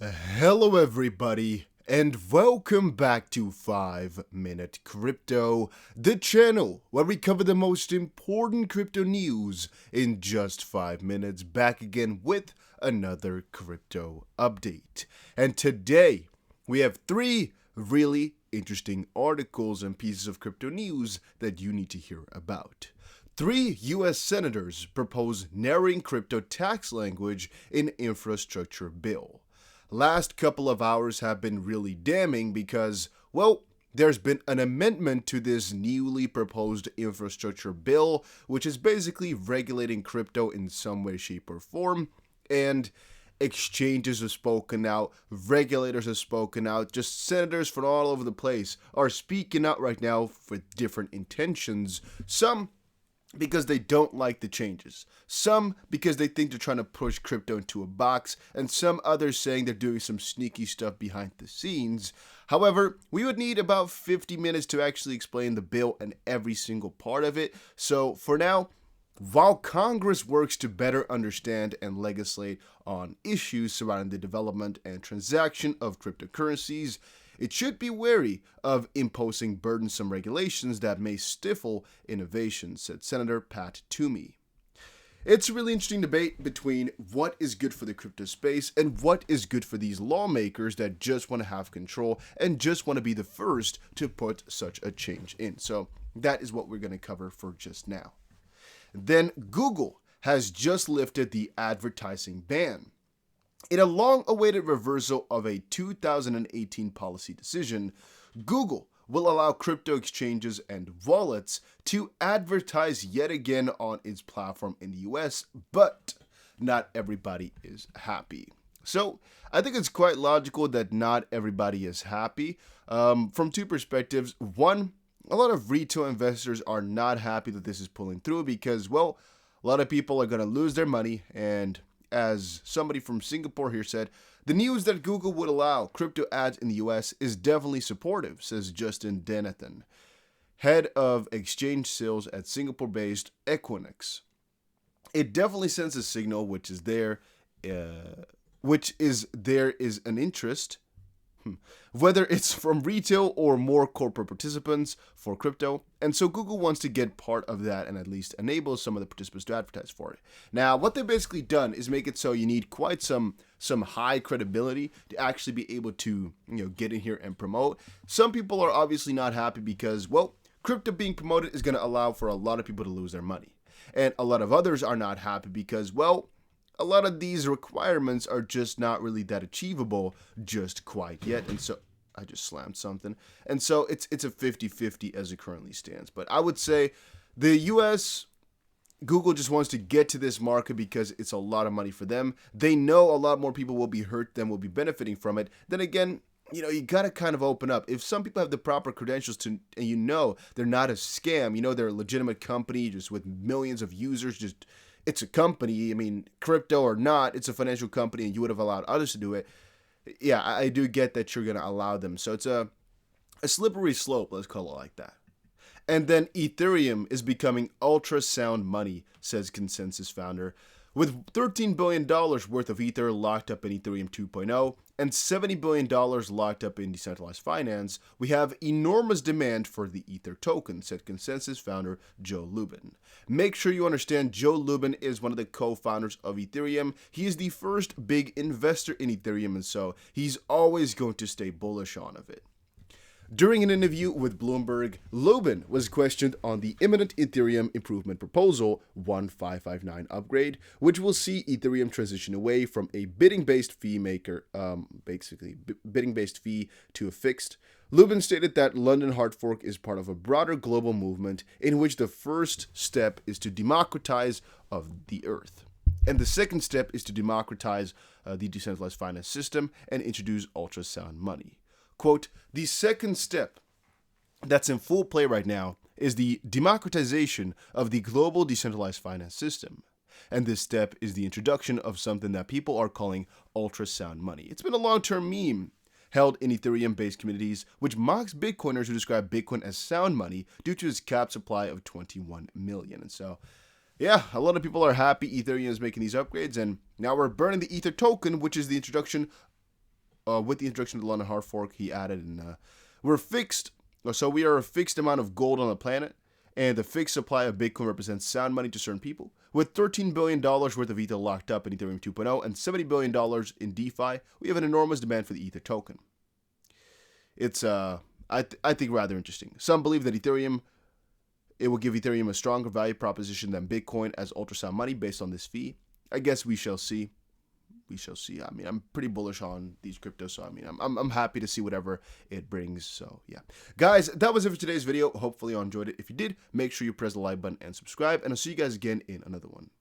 Hello, everybody, and welcome back to 5 Minute Crypto, the channel where we cover the most important crypto news in just 5 minutes. Back again with another crypto update. And today, we have three really interesting articles and pieces of crypto news that you need to hear about. Three U.S. senators propose narrowing crypto tax language in infrastructure bill. Last couple of hours have been really damning because, well, there's been an amendment to this newly proposed infrastructure bill, which is basically regulating crypto in some way, shape, or form. And exchanges have spoken out, regulators have spoken out, just senators from all over the place are speaking out right now for different intentions. Some because they don't like the changes. Some because they think they're trying to push crypto into a box, and some others saying they're doing some sneaky stuff behind the scenes. However, we would need about 50 minutes to actually explain the bill and every single part of it. So for now, while Congress works to better understand and legislate on issues surrounding the development and transaction of cryptocurrencies, it should be wary of imposing burdensome regulations that may stifle innovation, said Senator Pat Toomey. It's a really interesting debate between what is good for the crypto space and what is good for these lawmakers that just want to have control and just want to be the first to put such a change in. So that is what we're going to cover for just now. Then Google has just lifted the advertising ban. In a long-awaited reversal of a 2018 policy decision, Google will allow crypto exchanges and wallets to advertise yet again on its platform in the US, but not everybody is happy. So I think it's quite logical that not everybody is happy from two perspectives. One, a lot of retail investors are not happy that this is pulling through because, well, a lot of people are going to lose their money, and as somebody from Singapore here said, the news that Google would allow crypto ads in the US is definitely supportive, says Justin Denathan, head of exchange sales at Singapore-based Equinix. It definitely sends a signal there is an interest, whether it's from retail or more corporate participants for crypto. And so Google wants to get part of that and at least enable some of the participants to advertise for it. Now, what they've basically done is make it so you need quite some high credibility to actually be able to, get in here and promote. Some people are obviously not happy because, well, crypto being promoted is going to allow for a lot of people to lose their money. And a lot of others are not happy because, well, a lot of these requirements are just not really that achievable just quite yet. And so I just slammed something. And so it's a 50-50 as it currently stands. But I would say the US, Google just wants to get to this market because it's a lot of money for them. They know a lot more people will be hurt than will be benefiting from it. Then again, you got to kind of open up. If some people have the proper credentials to, and they're not a scam, they're a legitimate company just with millions of users, just it's a company. I mean, crypto or not, it's a financial company and you would have allowed others to do it. Yeah, I do get that you're going to allow them. So it's a slippery slope, let's call it like that. And then Ethereum is becoming ultrasound money, says Consensus founder. With $13 billion worth of Ether locked up in Ethereum 2.0 and $70 billion locked up in decentralized finance, we have enormous demand for the Ether token, said Consensus founder Joe Lubin. Make sure you understand Joe Lubin is one of the co-founders of Ethereum. He is the first big investor in Ethereum, and so he's always going to stay bullish on it. During an interview with Bloomberg, Lubin was questioned on the imminent Ethereum improvement proposal 1559 upgrade, which will see Ethereum transition away from a bidding-based fee bidding-based fee to a fixed. Lubin stated that London hard fork is part of a broader global movement in which the first step is to democratize of the earth. And the second step is to democratize the decentralized finance system and introduce ultrasound money. Quote, the second step that's in full play right now is the democratization of the global decentralized finance system. And this step is the introduction of something that people are calling ultrasound money. It's been a long-term meme held in Ethereum-based communities, which mocks Bitcoiners who describe Bitcoin as sound money due to its cap supply of 21 million. And so, yeah, a lot of people are happy Ethereum is making these upgrades, and now we're burning the Ether token, which is the introduction with the introduction of the London hard fork, he added, and we are a fixed amount of gold on the planet, and the fixed supply of Bitcoin represents sound money to certain people. With $13 billion worth of ETH locked up in Ethereum 2.0 and $70 billion in DeFi, we have an enormous demand for the Ether token. It's, I think, rather interesting. Some believe that it will give Ethereum a stronger value proposition than Bitcoin as ultrasound money based on this fee. I guess we shall see. We shall see. I mean, I'm pretty bullish on these cryptos, so I mean, I'm happy to see whatever it brings. So yeah, guys, that was it for today's video. Hopefully you enjoyed it. If you did, make sure you press the like button and subscribe, and I'll see you guys again in another one.